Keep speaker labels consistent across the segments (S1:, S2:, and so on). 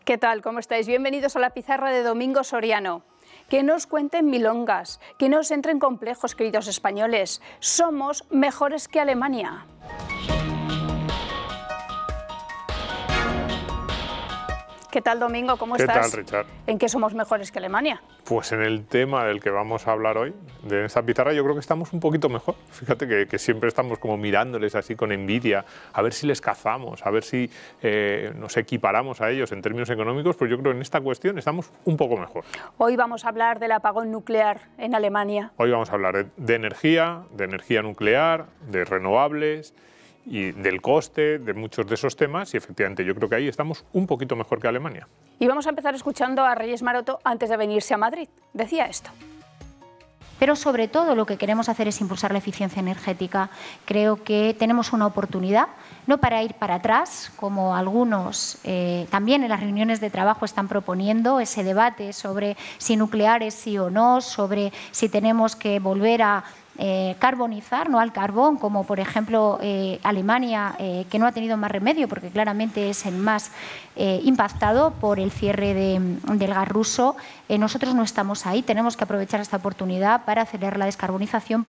S1: ¿Qué tal? ¿Cómo estáis? Bienvenidos a la pizarra de Domingo Soriano. Que no os cuenten milongas, que no os entren complejos, queridos españoles. Somos mejores que Alemania. ¿Qué tal, Domingo? ¿Cómo estás?
S2: ¿Qué tal, Richard?
S1: ¿En qué somos mejores que Alemania?
S2: Pues en el tema del que vamos a hablar hoy, de esta pizarra, yo creo que estamos un poquito mejor. Fíjate que siempre estamos como mirándoles así con envidia, a ver si les cazamos, a ver si nos equiparamos a ellos en términos económicos, pues yo creo que en esta cuestión estamos un poco mejor.
S1: Hoy vamos a hablar del apagón nuclear en Alemania.
S2: Hoy vamos a hablar de energía nuclear, de renovables y del coste de muchos de esos temas, y efectivamente yo creo que ahí estamos un poquito mejor que Alemania.
S1: Y vamos a empezar escuchando a Reyes Maroto antes de venirse a Madrid. Decía esto.
S3: Pero sobre todo lo que queremos hacer es impulsar la eficiencia energética. Creo que tenemos una oportunidad, no para ir para atrás, como algunos también en las reuniones de trabajo están proponiendo, ese debate sobre si nucleares sí o no, sobre si tenemos que volver a carbonizar, no al carbón, como por ejemplo Alemania, que no ha tenido más remedio porque claramente es el más impactado por el cierre del gas ruso. Nosotros no estamos ahí, tenemos que aprovechar esta oportunidad para acelerar la descarbonización.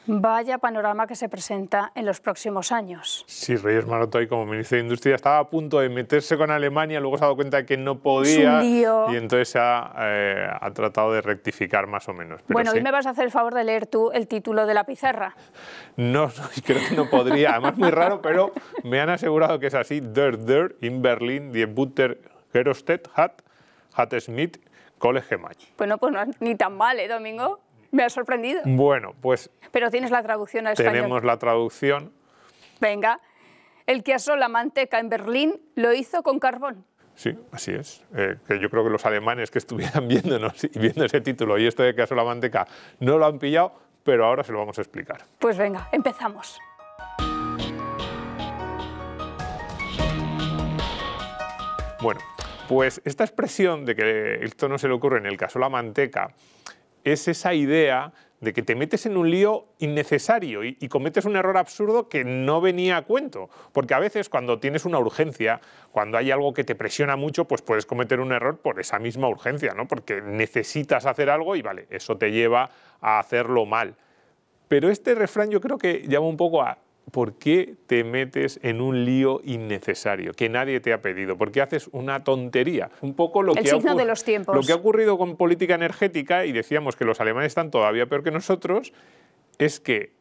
S1: Vaya panorama que se presenta en los próximos años.
S2: Sí, Reyes Maroto, ahí como ministro de Industria, estaba a punto de meterse con Alemania, luego se ha dado cuenta de que no podía,
S1: es un lío.
S2: Y entonces ha tratado de rectificar más o menos. Pero
S1: bueno,
S2: sí.
S1: Hoy me vas a hacer el favor de leer tú el título de la pizarra.
S2: No, creo que no podría, además muy raro, pero me han asegurado que es así. Der in Berlin, die Butter Gerostet hat Schmidt College Match.
S1: Bueno, pues no es ni tan mal, ¿eh, Domingo? Me ha sorprendido.
S2: Bueno, pues...
S1: Pero tienes la traducción al español.
S2: Tenemos la traducción.
S1: Venga. El que asó la manteca en Berlín lo hizo con carbón.
S2: Sí, así es. Que yo creo que los alemanes que estuvieran viéndonos y viendo ese título y esto de que asó la manteca no lo han pillado, pero ahora se lo vamos a explicar.
S1: Pues venga, empezamos.
S2: Bueno, pues esta expresión de que esto no se le ocurre en el caso la manteca es esa idea de que te metes en un lío innecesario y cometes un error absurdo que no venía a cuento. Porque a veces cuando tienes una urgencia, cuando hay algo que te presiona mucho, pues puedes cometer un error por esa misma urgencia, ¿no? Porque necesitas hacer algo y vale, eso te lleva a hacerlo mal. Pero este refrán yo creo que llama un poco a ¿por qué te metes en un lío innecesario que nadie te ha pedido? ¿Por qué haces una tontería? Un poco lo
S1: el signo de los tiempos.
S2: Lo que ha ocurrido con política energética, y decíamos que los alemanes están todavía peor que nosotros, es que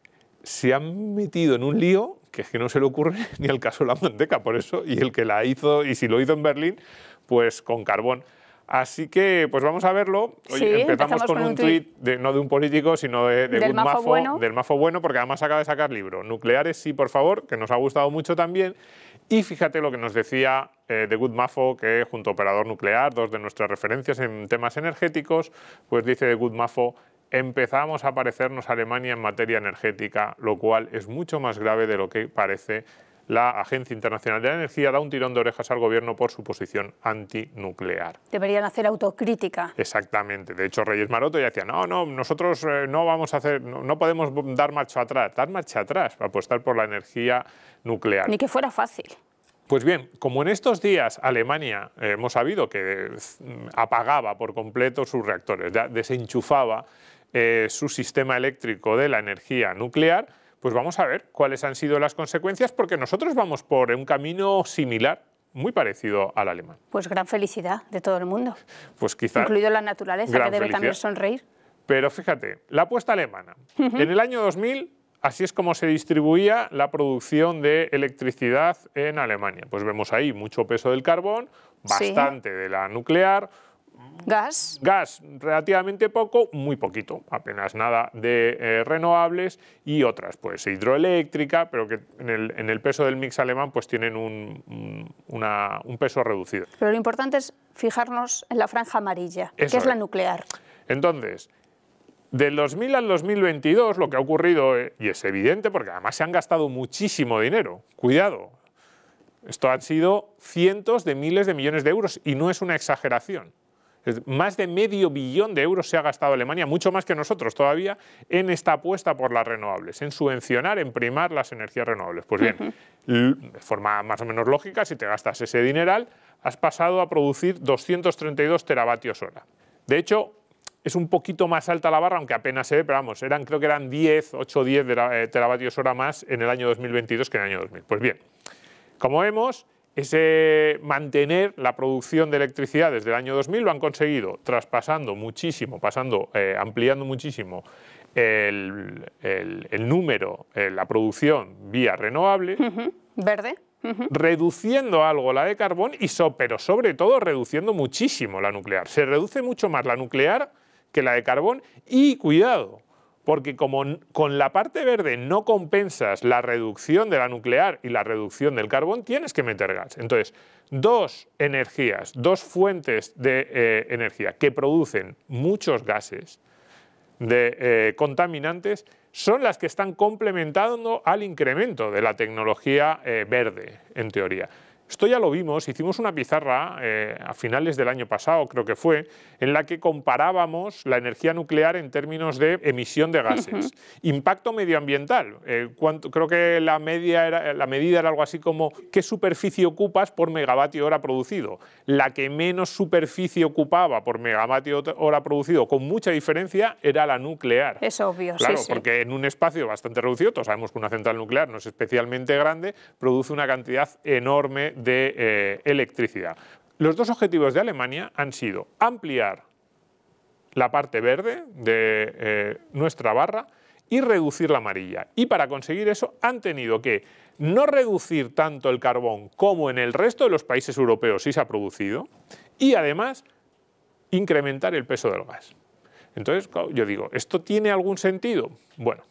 S2: se han metido en un lío que es que no se le ocurre ni al caso de la manteca, por eso, y el que la hizo, y si lo hizo en Berlín, pues con carbón. Así que, pues vamos a verlo. Hoy
S1: sí,
S2: empezamos con un tuit, no de un político, sino de Good Mafo, del Mafo Bueno, porque además acaba de sacar libro. Nucleares, sí, por favor, que nos ha gustado mucho también. Y fíjate lo que nos decía de Good Mafo, que junto a Operador Nuclear, dos de nuestras referencias en temas energéticos, pues dice de Good Mafo: empezamos a parecernos a Alemania en materia energética, lo cual es mucho más grave de lo que parece. La Agencia Internacional de la Energía da un tirón de orejas al gobierno por su posición antinuclear.
S1: Deberían hacer autocrítica.
S2: Exactamente. De hecho, Reyes Maroto ya decía, no, nosotros no vamos a hacer, no podemos dar marcha atrás, para apostar por la energía nuclear.
S1: Ni que fuera fácil.
S2: Pues bien, como en estos días Alemania hemos sabido que apagaba por completo sus reactores, ya desenchufaba su sistema eléctrico de la energía nuclear, pues vamos a ver cuáles han sido las consecuencias, porque nosotros vamos por un camino similar, muy parecido al alemán.
S1: Pues gran felicidad de todo el mundo,
S2: pues quizá
S1: incluido la naturaleza, que debe también sonreír.
S2: Pero fíjate, la apuesta alemana. En el año 2000, así es como se distribuía la producción de electricidad en Alemania. Pues vemos ahí mucho peso del carbón, bastante de la nuclear,
S1: Gas
S2: relativamente poco, muy poquito, apenas nada de renovables, y otras, pues hidroeléctrica, pero que en el peso del mix alemán pues tienen un peso reducido.
S1: Pero lo importante es fijarnos en la franja amarilla, que es la nuclear.
S2: Entonces, del 2000 al 2022 lo que ha ocurrido, y es evidente porque además se han gastado muchísimo dinero, cuidado, esto han sido cientos de miles de millones de euros y no es una exageración. Más de $500 millones de euros se ha gastado Alemania, mucho más que nosotros todavía, en esta apuesta por las renovables, en subvencionar, en primar las energías renovables. Pues bien, de forma más o menos lógica, si te gastas ese dineral, has pasado a producir 232 teravatios hora. De hecho, es un poquito más alta la barra, aunque apenas se ve, pero vamos, creo que eran 8 o 10 teravatios hora más en el año 2022 que en el año 2000. Pues bien, como vemos, ese mantener la producción de electricidad desde el año 2000 lo han conseguido traspasando muchísimo, ampliando muchísimo el número, la producción vía renovable.
S1: Verde.
S2: Reduciendo algo la de carbón, pero sobre todo reduciendo muchísimo la nuclear. Se reduce mucho más la nuclear que la de carbón y cuidado, porque como con la parte verde no compensas la reducción de la nuclear y la reducción del carbón, tienes que meter gas. Entonces, dos fuentes de energía que producen muchos gases contaminantes son las que están complementando al incremento de la tecnología verde, en teoría. Esto ya lo vimos, hicimos una pizarra a finales del año pasado, creo que fue, en la que comparábamos la energía nuclear en términos de emisión de gases. Impacto medioambiental, creo que la medida era algo así como ¿qué superficie ocupas por megavatio hora producido? La que menos superficie ocupaba por megavatio hora producido, con mucha diferencia, era la nuclear.
S1: Es obvio,
S2: claro,
S1: sí.
S2: Porque en un espacio bastante reducido, todos sabemos que una central nuclear no es especialmente grande, produce una cantidad enorme de electricidad. Los dos objetivos de Alemania han sido ampliar la parte verde de nuestra barra y reducir la amarilla. Y para conseguir eso han tenido que no reducir tanto el carbón como en el resto de los países europeos sí se ha producido, y además incrementar el peso del gas. Entonces, yo digo, ¿esto tiene algún sentido? Bueno,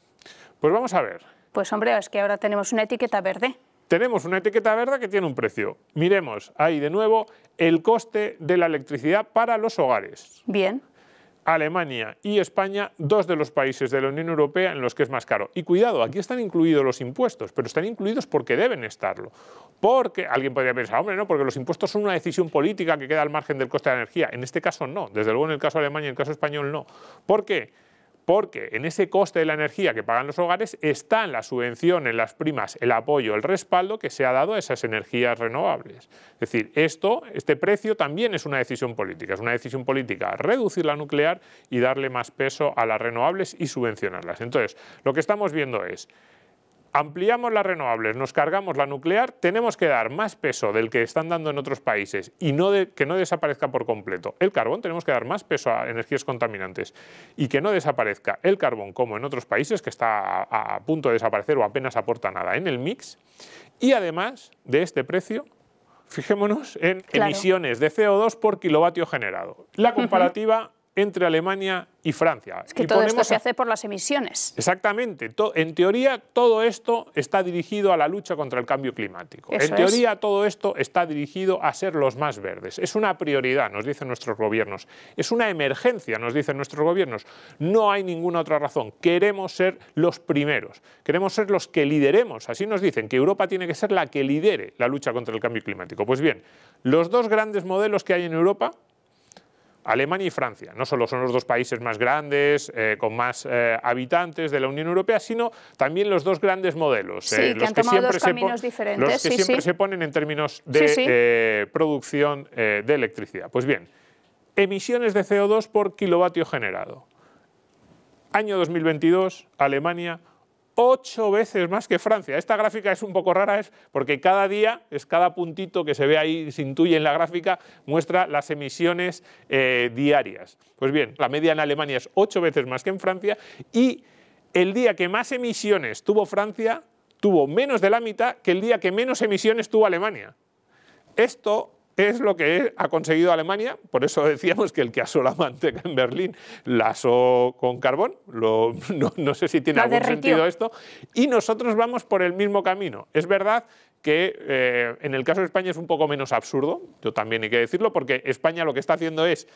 S2: pues vamos a ver.
S1: Pues hombre, es que ahora tenemos una etiqueta verde.
S2: Tenemos una etiqueta verde que tiene un precio. Miremos ahí de nuevo el coste de la electricidad para los hogares.
S1: Bien.
S2: Alemania y España, dos de los países de la Unión Europea en los que es más caro. Y cuidado, aquí están incluidos los impuestos, pero están incluidos porque deben estarlo. Porque alguien podría pensar, hombre, no, porque los impuestos son una decisión política que queda al margen del coste de la energía. En este caso no, desde luego en el caso de Alemania y en el caso español no. ¿Por qué? Porque en ese coste de la energía que pagan los hogares están la subvención, en las primas, el apoyo, el respaldo que se ha dado a esas energías renovables. Es decir, este precio también es una decisión política. Es una decisión política reducir la nuclear y darle más peso a las renovables y subvencionarlas. Entonces, lo que estamos viendo es, ampliamos las renovables, nos cargamos la nuclear, tenemos que dar más peso del que están dando en otros países y que no desaparezca por completo el carbón, tenemos que dar más peso a energías contaminantes y que no desaparezca el carbón como en otros países, que está a punto de desaparecer o apenas aporta nada en el mix. Y además de este precio, fijémonos en emisiones de CO2 por kilovatio generado. La comparativa entre Alemania y Francia.
S1: Es que todo esto se hace por las emisiones.
S2: Exactamente. En teoría, todo esto está dirigido a la lucha contra el cambio climático. En teoría, todo esto está dirigido a ser los más verdes. Es una prioridad, nos dicen nuestros gobiernos. Es una emergencia, nos dicen nuestros gobiernos. No hay ninguna otra razón. Queremos ser los primeros. Queremos ser los que lideremos. Así nos dicen, que Europa tiene que ser la que lidere la lucha contra el cambio climático. Pues bien, los dos grandes modelos que hay en Europa, Alemania y Francia, no solo son los dos países más grandes, con más habitantes de la Unión Europea, sino también los dos grandes modelos.
S1: Sí, que han tomado dos caminos diferentes.
S2: Los que siempre se ponen en términos de producción de electricidad. Pues bien, emisiones de CO2 por kilovatio generado. Año 2022, Alemania, 8 veces más que Francia. Esta gráfica es un poco rara, porque cada día, cada puntito que se ve ahí, se intuye en la gráfica, muestra las emisiones diarias. Pues bien, la media en Alemania es 8 veces más que en Francia, y el día que más emisiones tuvo Francia, tuvo menos de la mitad que el día que menos emisiones tuvo Alemania. Esto es lo que ha conseguido Alemania, por eso decíamos que el que asó la manteca en Berlín la asó con carbón, no sé si tiene algún sentido esto, y nosotros vamos por el mismo camino. Es verdad que en el caso de España es un poco menos absurdo, yo también hay que decirlo, porque España lo que está haciendo es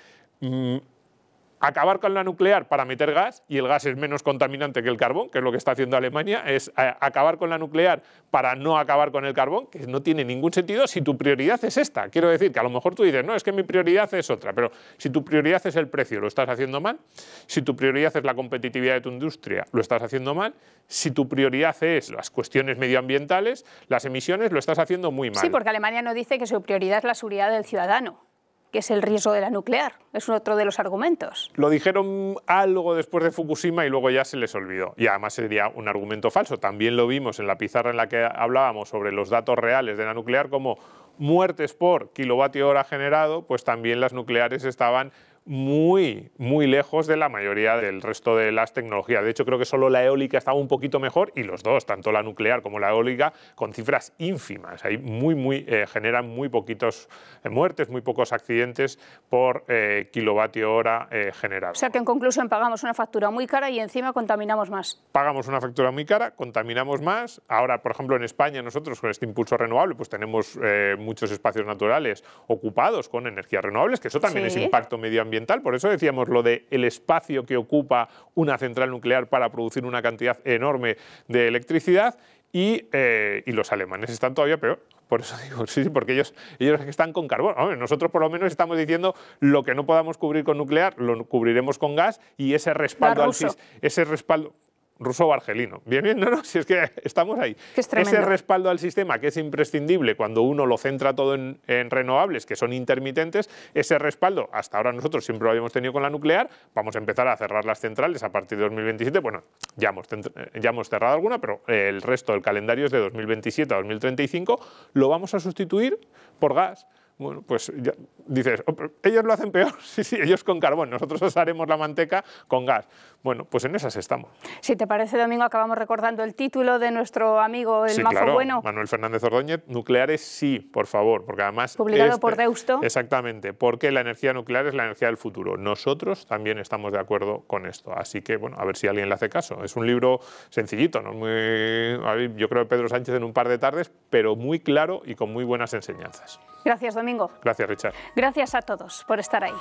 S2: acabar con la nuclear para meter gas, y el gas es menos contaminante que el carbón, que es lo que está haciendo Alemania, es acabar con la nuclear para no acabar con el carbón, que no tiene ningún sentido si tu prioridad es esta. Quiero decir que a lo mejor tú dices, no, es que mi prioridad es otra, pero si tu prioridad es el precio, lo estás haciendo mal. Si tu prioridad es la competitividad de tu industria, lo estás haciendo mal. Si tu prioridad es las cuestiones medioambientales, las emisiones, lo estás haciendo muy mal.
S1: Sí, porque Alemania no dice que su prioridad es la seguridad del ciudadano, que es el riesgo de la nuclear. Es otro de los argumentos.
S2: Lo dijeron algo después de Fukushima y luego ya se les olvidó. Y además sería un argumento falso. También lo vimos en la pizarra en la que hablábamos sobre los datos reales de la nuclear, como muertes por kilovatio hora generado, pues también las nucleares estaban muy lejos de la mayoría del resto de las tecnologías. De hecho, creo que solo la eólica estaba un poquito mejor, y los dos, tanto la nuclear como la eólica, con cifras ínfimas. Ahí generan muy poquitos muertes, muy pocos accidentes por kilovatio hora generado.
S1: O sea que en conclusión pagamos una factura muy cara y encima contaminamos más.
S2: Pagamos una factura muy cara, contaminamos más. Ahora, por ejemplo, en España nosotros con este impulso renovable pues tenemos muchos espacios naturales ocupados con energías renovables, que eso también es impacto medioambiental. Por eso decíamos lo de el espacio que ocupa una central nuclear para producir una cantidad enorme de electricidad, y los alemanes están todavía peor. Por eso digo, sí, porque ellos están con carbón. Hombre, nosotros por lo menos estamos diciendo lo que no podamos cubrir con nuclear lo cubriremos con gas, y ese respaldo ruso o argelino. Bien, no, si es que estamos ahí. Ese respaldo al sistema, que es imprescindible cuando uno lo centra todo en renovables, que son intermitentes, ese respaldo, hasta ahora nosotros siempre lo habíamos tenido con la nuclear. Vamos a empezar a cerrar las centrales a partir de 2027. Bueno, ya hemos cerrado alguna, pero el resto del calendario es de 2027 a 2035. Lo vamos a sustituir por gas. Bueno, pues ya dices, oh, ellos lo hacen peor. Sí, ellos con carbón, nosotros os haremos la manteca con gas. Bueno, pues en esas estamos.
S1: Si te parece, Domingo, acabamos recordando el título de nuestro amigo el Mazo
S2: claro,
S1: Bueno.
S2: Manuel Fernández Ordóñez, nucleares sí, por favor, porque además...
S1: Publicado por Deusto.
S2: Exactamente, porque la energía nuclear es la energía del futuro. Nosotros también estamos de acuerdo con esto, así que, bueno, a ver si alguien le hace caso. Es un libro sencillito, ¿no? Yo creo que Pedro Sánchez en un par de tardes, pero muy claro y con muy buenas enseñanzas.
S1: Gracias, Domingo.
S2: Gracias, Richard.
S1: Gracias a todos por estar ahí.